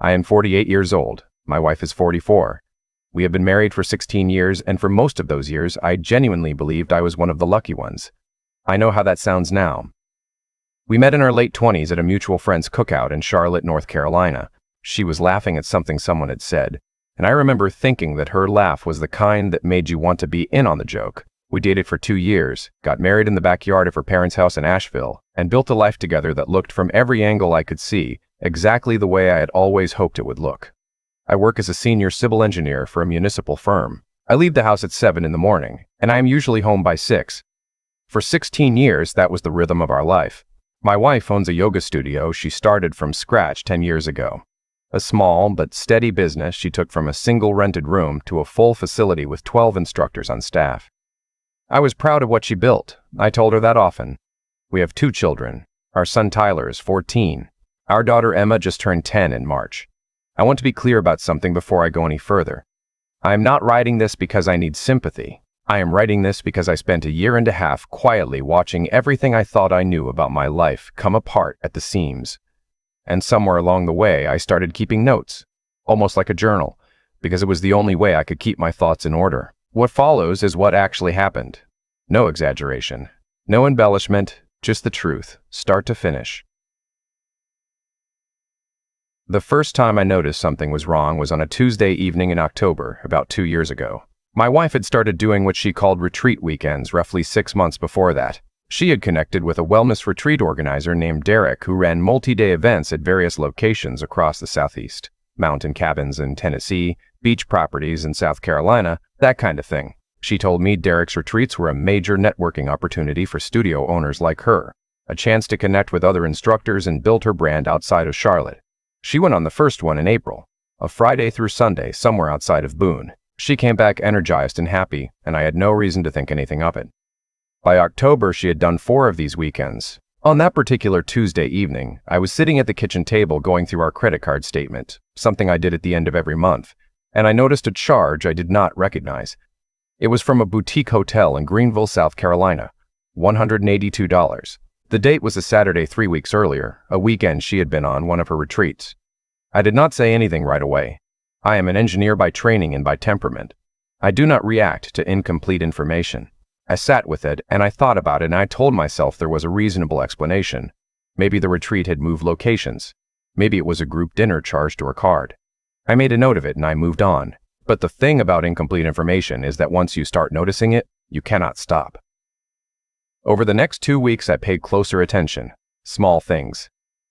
I am 48 years old. My wife is 44. We have been married for 16 years, and for most of those years, I genuinely believed I was one of the lucky ones. I know how that sounds now. We met in our late 20s at a mutual friend's cookout in Charlotte, North Carolina. She was laughing at something someone had said, and I remember thinking that her laugh was the kind that made you want to be in on the joke. We dated for 2 years, got married in the backyard of her parents' house in Asheville, and built a life together that looked from every angle I could see exactly the way I had always hoped it would look. I work as a senior civil engineer for a municipal firm. I leave the house at 7 in the morning, and I am usually home by 6. For 16 years, that was the rhythm of our life. My wife owns a yoga studio she started from scratch 10 years ago. A small but steady business she took from a single rented room to a full facility with 12 instructors on staff. I was proud of what she built. I told her that often. We have 2 children. Our son Tyler is 14. Our daughter Emma just turned 10 in March. I want to be clear about something before I go any further. I am not writing this because I need sympathy. I am writing this because I spent a year and a half quietly watching everything I thought I knew about my life come apart at the seams. And somewhere along the way, I started keeping notes, almost like a journal, because it was the only way I could keep my thoughts in order. What follows is what actually happened. No exaggeration, no embellishment, just the truth, start to finish. The first time I noticed something was wrong was on a Tuesday evening in October, about 2 years ago. My wife had started doing what she called retreat weekends roughly 6 months before that. She had connected with a wellness retreat organizer named Derek who ran multi-day events at various locations across the Southeast. Mountain cabins in Tennessee, beach properties in South Carolina, that kind of thing. She told me Derek's retreats were a major networking opportunity for studio owners like her, a chance to connect with other instructors and build her brand outside of Charlotte. She went on the first one in April, a Friday through Sunday somewhere outside of Boone. She came back energized and happy, and I had no reason to think anything of it. By October, she had done 4 of these weekends. On that particular Tuesday evening, I was sitting at the kitchen table going through our credit card statement, something I did at the end of every month, and I noticed a charge I did not recognize. It was from a boutique hotel in Greenville, South Carolina, $182. The date was a Saturday 3 weeks earlier, a weekend she had been on one of her retreats. I did not say anything right away. I am an engineer by training and by temperament. I do not react to incomplete information. I sat with it, and I thought about it, and I told myself there was a reasonable explanation. Maybe the retreat had moved locations. Maybe it was a group dinner charged to her card. I made a note of it, and I moved on. But the thing about incomplete information is that once you start noticing it, you cannot stop. Over the next 2 weeks, I paid closer attention. Small things.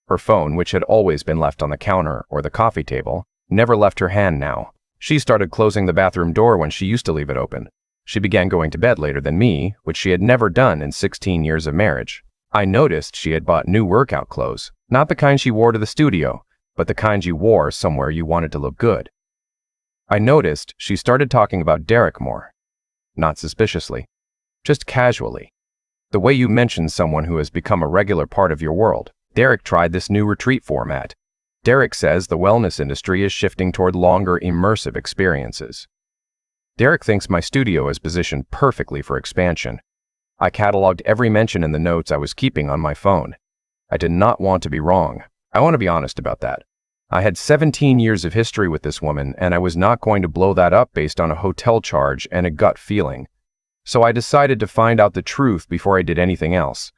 Her phone, which had always been left on the counter or the coffee table, never left her hand now. She started closing the bathroom door when she used to leave it open. She began going to bed later than me, which she had never done in 16 years of marriage. I noticed she had bought new workout clothes, not the kind she wore to the studio, but the kind you wore somewhere you wanted to look good. I noticed she started talking about Derek more. Not suspiciously, just casually. The way you mention someone who has become a regular part of your world. Derek tried this new retreat format. Derek says the wellness industry is shifting toward longer, immersive experiences. Derek thinks my studio is positioned perfectly for expansion. I cataloged every mention in the notes I was keeping on my phone. I did not want to be wrong. I want to be honest about that. I had 17 years of history with this woman, and I was not going to blow that up based on a hotel charge and a gut feeling. So I decided to find out the truth before I did anything else.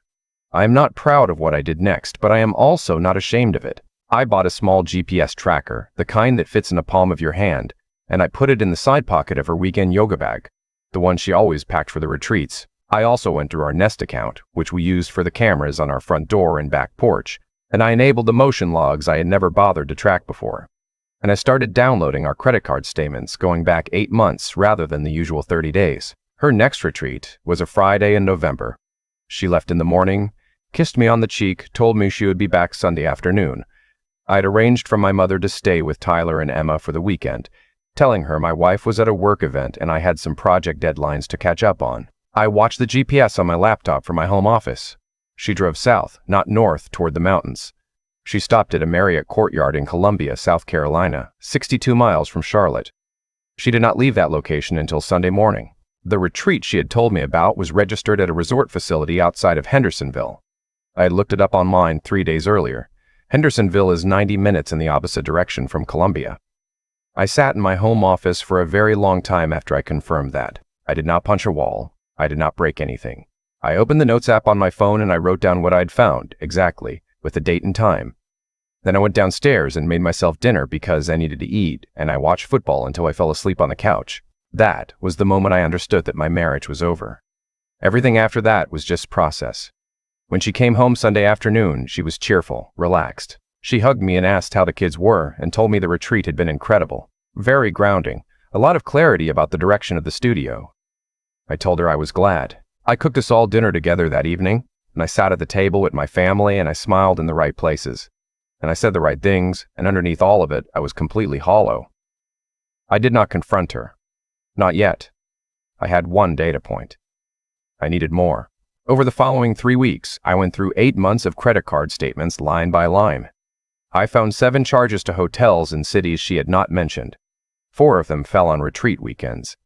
I am not proud of what I did next, but I am also not ashamed of it. I bought a small GPS tracker, the kind that fits in the palm of your hand, and I put it in the side pocket of her weekend yoga bag, the one she always packed for the retreats. I also went to our Nest account, which we used for the cameras on our front door and back porch, and I enabled the motion logs I had never bothered to track before. And I started downloading our credit card statements going back 8 months rather than the usual 30 days. Her next retreat was a Friday in November. She left in the morning, kissed me on the cheek, told me she would be back Sunday afternoon. I had arranged for my mother to stay with Tyler and Emma for the weekend, telling her my wife was at a work event and I had some project deadlines to catch up on. I watched the GPS on my laptop from my home office. She drove south, not north, toward the mountains. She stopped at a Marriott Courtyard in Columbia, South Carolina, 62 miles from Charlotte. She did not leave that location until Sunday morning. The retreat she had told me about was registered at a resort facility outside of Hendersonville. I had looked it up online 3 days earlier. Hendersonville is 90 minutes in the opposite direction from Columbia. I sat in my home office for a very long time after I confirmed that. I did not punch a wall. I did not break anything. I opened the notes app on my phone and I wrote down what I'd found, exactly, with the date and time. Then I went downstairs and made myself dinner because I needed to eat, and I watched football until I fell asleep on the couch. That was the moment I understood that my marriage was over. Everything after that was just process. When she came home Sunday afternoon, she was cheerful, relaxed. She hugged me and asked how the kids were and told me the retreat had been incredible. Very grounding. A lot of clarity about the direction of the studio. I told her I was glad. I cooked us all dinner together that evening, and I sat at the table with my family and I smiled in the right places. And I said the right things, and underneath all of it, I was completely hollow. I did not confront her. Not yet. I had one data point. I needed more. Over the following 3 weeks, I went through 8 months of credit card statements line by line. I found 7 charges to hotels in cities she had not mentioned. 4 of them fell on retreat weekends.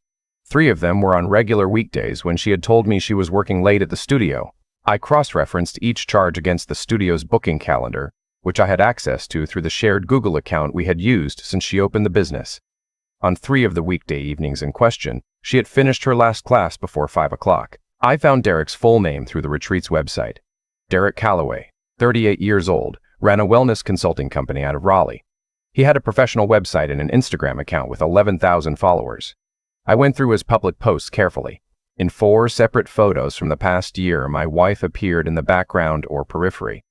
3 of them were on regular weekdays when she had told me she was working late at the studio. I cross-referenced each charge against the studio's booking calendar, which I had access to through the shared Google account we had used since she opened the business. On 3 of the weekday evenings in question, she had finished her last class before 5 o'clock. I found Derek's full name through the retreat's website. Derek Calloway, 38 years old, ran a wellness consulting company out of Raleigh. He had a professional website and an Instagram account with 11,000 followers. I went through his public posts carefully. In 4 separate photos from the past year, my wife appeared in the background or periphery.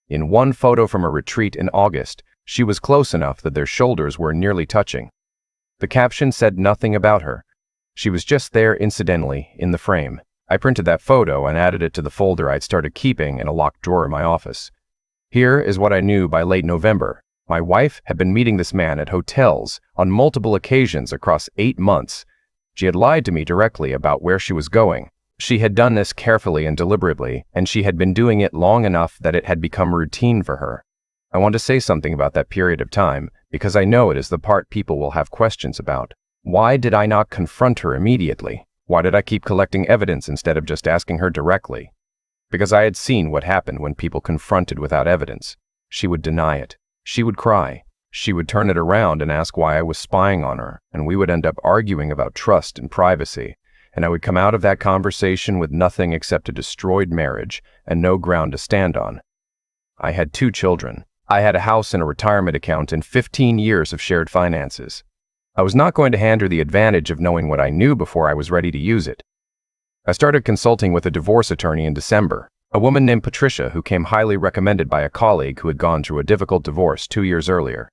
In one photo from a retreat in August, she was close enough that their shoulders were nearly touching. The caption said nothing about her. She was just there incidentally, in the frame. I printed that photo and added it to the folder I'd started keeping in a locked drawer in my office. Here is what I knew by late November. My wife had been meeting this man at hotels on multiple occasions across 8 months. She had lied to me directly about where she was going. She had done this carefully and deliberately, and she had been doing it long enough that it had become routine for her. I want to say something about that period of time because I know it is the part people will have questions about. Why did I not confront her immediately? Why did I keep collecting evidence instead of just asking her directly? Because I had seen what happened when people confronted without evidence. She would deny it. She would cry. She would turn it around and ask why I was spying on her, and we would end up arguing about trust and privacy, and I would come out of that conversation with nothing except a destroyed marriage and no ground to stand on. I had 2 children. I had a house and a retirement account and 15 years of shared finances. I was not going to hand her the advantage of knowing what I knew before I was ready to use it. I started consulting with a divorce attorney in December, a woman named Patricia who came highly recommended by a colleague who had gone through a difficult divorce 2 years earlier.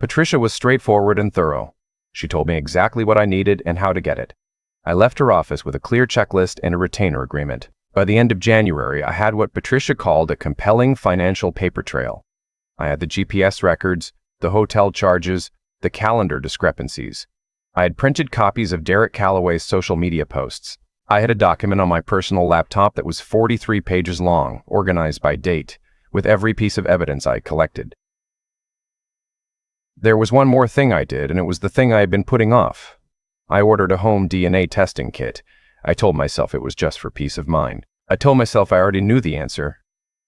Patricia was straightforward and thorough. She told me exactly what I needed and how to get it. I left her office with a clear checklist and a retainer agreement. By the end of January, I had what Patricia called a compelling financial paper trail. I had the GPS records, the hotel charges, the calendar discrepancies. I had printed copies of Derek Calloway's social media posts. I had a document on my personal laptop that was 43 pages long, organized by date, with every piece of evidence I had collected. There was one more thing I did, and it was the thing I had been putting off. I ordered a home DNA testing kit. I told myself it was just for peace of mind. I told myself I already knew the answer,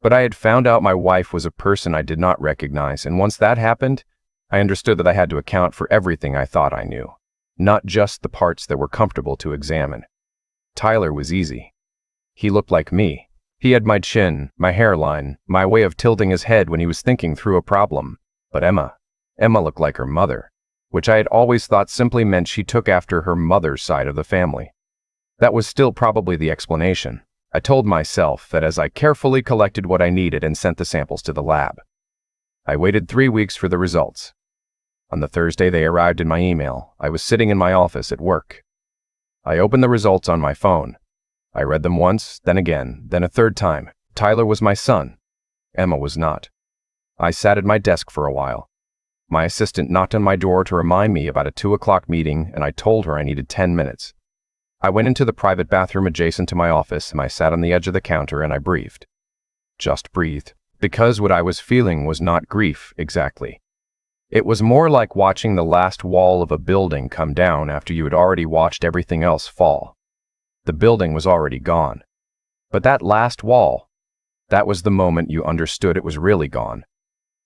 but I had found out my wife was a person I did not recognize, and once that happened, I understood that I had to account for everything I thought I knew, not just the parts that were comfortable to examine. Tyler was easy. He looked like me. He had my chin, my hairline, my way of tilting his head when he was thinking through a problem. But Emma looked like her mother, which I had always thought simply meant she took after her mother's side of the family. That was still probably the explanation. I told myself that as I carefully collected what I needed and sent the samples to the lab. I waited 3 weeks for the results. On the Thursday they arrived in my email. I was sitting in my office at work. I opened the results on my phone. I read them once, then again, then a third time. Tyler was my son. Emma was not. I sat at my desk for a while. My assistant knocked on my door to remind me about a 2 o'clock meeting, and I told her I needed 10 minutes. I went into the private bathroom adjacent to my office, and I sat on the edge of the counter and I breathed. Just breathed. Because what I was feeling was not grief, exactly. It was more like watching the last wall of a building come down after you had already watched everything else fall. The building was already gone. But that last wall, that was the moment you understood it was really gone.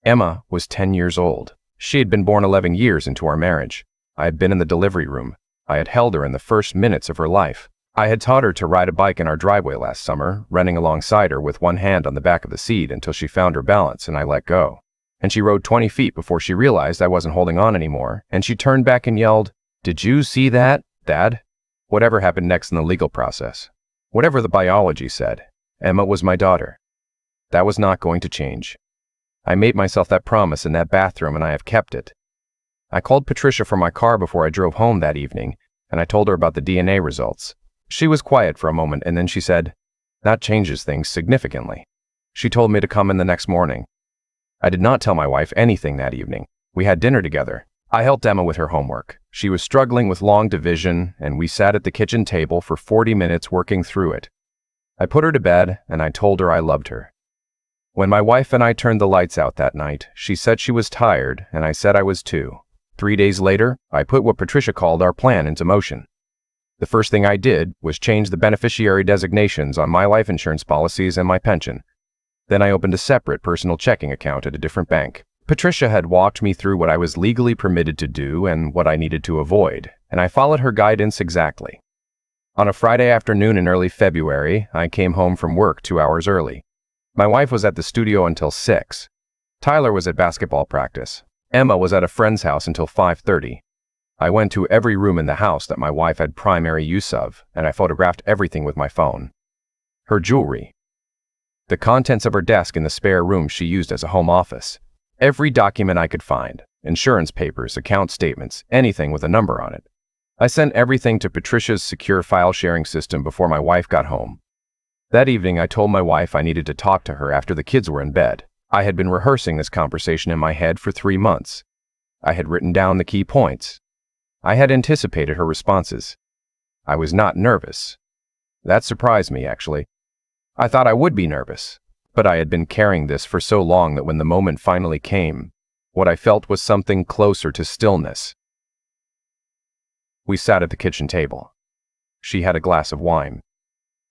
Emma was 10 years old. She had been born 11 years into our marriage. I had been in the delivery room. I had held her in the first minutes of her life. I had taught her to ride a bike in our driveway last summer, running alongside her with one hand on the back of the seat until she found her balance and I let go. And she rode 20 feet before she realized I wasn't holding on anymore, and she turned back and yelled, "Did you see that, Dad?" Whatever happened next in the legal process, whatever the biology said, Emma was my daughter. That was not going to change. I made myself that promise in that bathroom and I have kept it. I called Patricia from my car before I drove home that evening, and I told her about the DNA results. She was quiet for a moment and then she said, "That changes things significantly." She told me to come in the next morning. I did not tell my wife anything that evening. We had dinner together. I helped Emma with her homework. She was struggling with long division, and we sat at the kitchen table for 40 minutes working through it. I put her to bed, and I told her I loved her. When my wife and I turned the lights out that night, she said she was tired, and I said I was too. 3 days later, I put what Patricia called our plan into motion. The first thing I did was change the beneficiary designations on my life insurance policies and my pension. Then I opened a separate personal checking account at a different bank. Patricia had walked me through what I was legally permitted to do and what I needed to avoid, and I followed her guidance exactly. On a Friday afternoon in early February, I came home from work 2 hours early. My wife was at the studio until 6. Tyler was at basketball practice. Emma was at a friend's house until 5:30. I went to every room in the house that my wife had primary use of, and I photographed everything with my phone. Her jewelry. The contents of her desk in the spare room she used as a home office. Every document I could find. Insurance papers, account statements, anything with a number on it. I sent everything to Patricia's secure file sharing system before my wife got home. That evening I told my wife I needed to talk to her after the kids were in bed. I had been rehearsing this conversation in my head for 3 months. I had written down the key points. I had anticipated her responses. I was not nervous. That surprised me, actually. I thought I would be nervous, but I had been carrying this for so long that when the moment finally came, what I felt was something closer to stillness. We sat at the kitchen table. She had a glass of wine.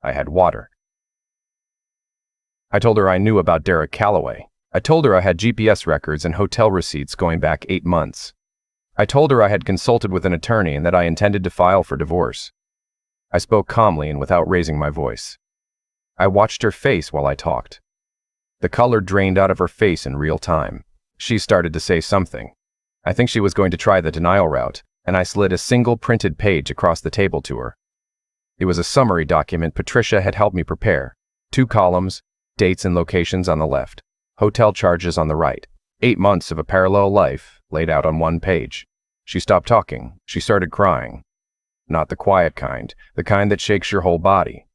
I had water. I told her I knew about Derek Calloway. I told her I had GPS records and hotel receipts going back 8 months. I told her I had consulted with an attorney and that I intended to file for divorce. I spoke calmly and without raising my voice. I watched her face while I talked. The color drained out of her face in real time. She started to say something. I think she was going to try the denial route, and I slid a single printed page across the table to her. It was a summary document Patricia had helped me prepare. 2 columns, dates and locations on the left, hotel charges on the right. 8 months of a parallel life laid out on 1 page. She stopped talking. She started crying. Not the quiet kind, the kind that shakes your whole body.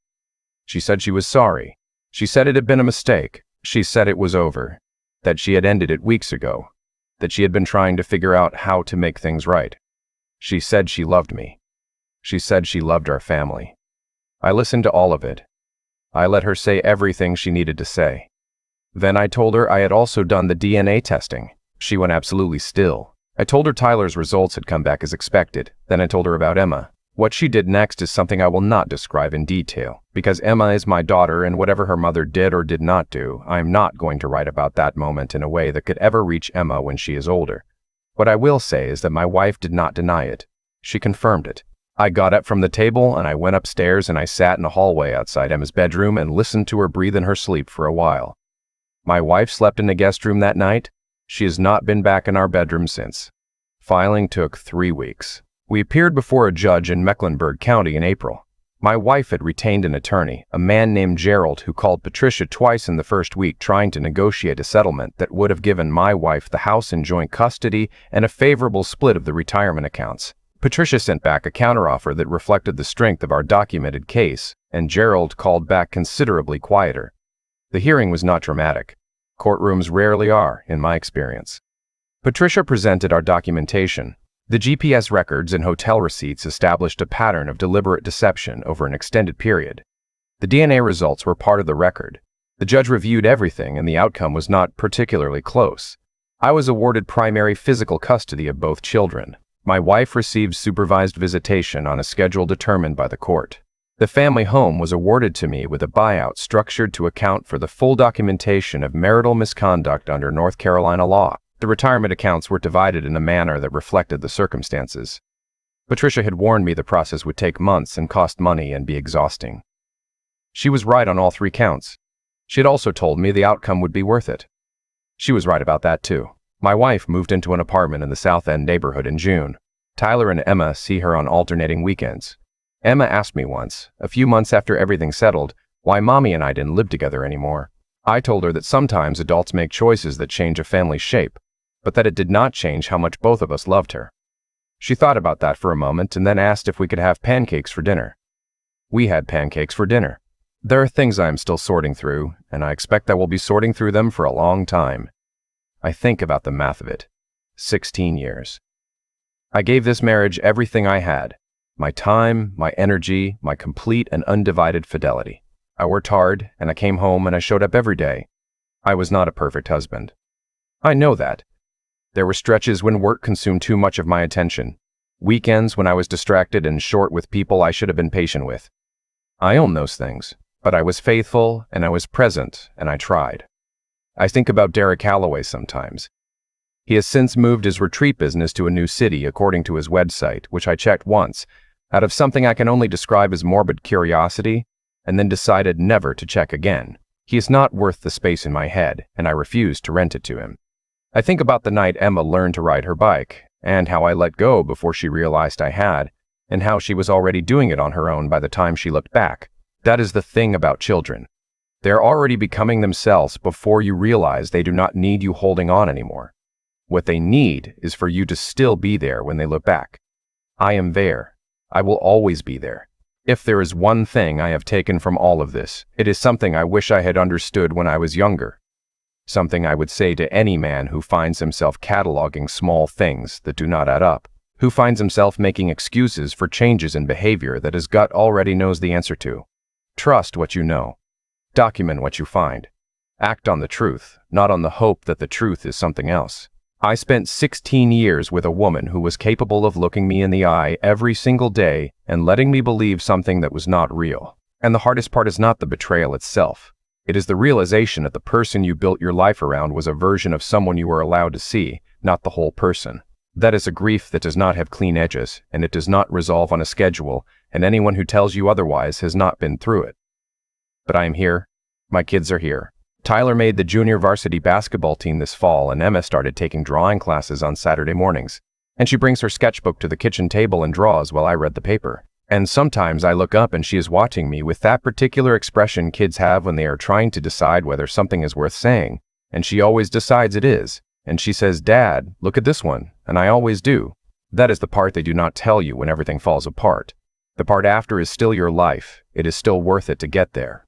She said she was sorry. She said it had been a mistake. She said it was over, that she had ended it weeks ago, that she had been trying to figure out how to make things right. She said she loved me. She said she loved our family. I listened to all of it. I let her say everything she needed to say. Then I told her I had also done the DNA testing. She went absolutely still. I told her Tyler's results had come back as expected. Then I told her about Emma. What she did next is something I will not describe in detail, because Emma is my daughter and whatever her mother did or did not do, I am not going to write about that moment in a way that could ever reach Emma when she is older. What I will say is that my wife did not deny it. She confirmed it. I got up from the table and I went upstairs and I sat in a hallway outside Emma's bedroom and listened to her breathe in her sleep for a while. My wife slept in the guest room that night. She has not been back in our bedroom since. Filing took 3 weeks. We appeared before a judge in Mecklenburg County in April. My wife had retained an attorney, a man named Gerald, who called Patricia twice in the first week trying to negotiate a settlement that would have given my wife the house in joint custody and a favorable split of the retirement accounts. Patricia sent back a counteroffer that reflected the strength of our documented case, and Gerald called back considerably quieter. The hearing was not dramatic. Courtrooms rarely are, in my experience. Patricia presented our documentation. The GPS records and hotel receipts established a pattern of deliberate deception over an extended period. The DNA results were part of the record. The judge reviewed everything and the outcome was not particularly close. I was awarded primary physical custody of both children. My wife received supervised visitation on a schedule determined by the court. The family home was awarded to me with a buyout structured to account for the full documentation of marital misconduct under North Carolina law. The retirement accounts were divided in a manner that reflected the circumstances. Patricia had warned me the process would take months and cost money and be exhausting. She was right on all 3 counts. She had also told me the outcome would be worth it. She was right about that too. My wife moved into an apartment in the South End neighborhood in June. Tyler and Emma see her on alternating weekends. Emma asked me once, a few months after everything settled, why Mommy and I didn't live together anymore. I told her that sometimes adults make choices that change a family's shape, but that it did not change how much both of us loved her. She thought about that for a moment and then asked if we could have pancakes for dinner. We had pancakes for dinner. There are things I am still sorting through, and I expect I will be sorting through them for a long time. I think about the math of it. 16 years. I gave this marriage everything I had. My time, my energy, my complete and undivided fidelity. I worked hard, and I came home and I showed up every day. I was not a perfect husband. I know that. There were stretches when work consumed too much of my attention. Weekends when I was distracted and short with people I should have been patient with. I own those things, but I was faithful and I was present and I tried. I think about Derek Calloway sometimes. He has since moved his retreat business to a new city according to his website, which I checked once, out of something I can only describe as morbid curiosity, and then decided never to check again. He is not worth the space in my head, and I refuse to rent it to him. I think about the night Emma learned to ride her bike, and how I let go before she realized I had, and how she was already doing it on her own by the time she looked back. That is the thing about children. They are already becoming themselves before you realize they do not need you holding on anymore. What they need is for you to still be there when they look back. I am there. I will always be there. If there is one thing I have taken from all of this, it is something I wish I had understood when I was younger. Something I would say to any man who finds himself cataloging small things that do not add up, who finds himself making excuses for changes in behavior that his gut already knows the answer to. Trust what you know. Document what you find. Act on the truth, not on the hope that the truth is something else. I spent 16 years with a woman who was capable of looking me in the eye every single day and letting me believe something that was not real. And the hardest part is not the betrayal itself. It is the realization that the person you built your life around was a version of someone you were allowed to see, not the whole person. That is a grief that does not have clean edges, and it does not resolve on a schedule, and anyone who tells you otherwise has not been through it. But I am here. My kids are here. Tyler made the junior varsity basketball team this fall, and Emma started taking drawing classes on Saturday mornings. And she brings her sketchbook to the kitchen table and draws while I read the paper. And sometimes I look up and she is watching me with that particular expression kids have when they are trying to decide whether something is worth saying. And she always decides it is. And she says, "Dad, look at this one." And I always do. That is the part they do not tell you when everything falls apart. The part after is still your life. It is still worth it to get there.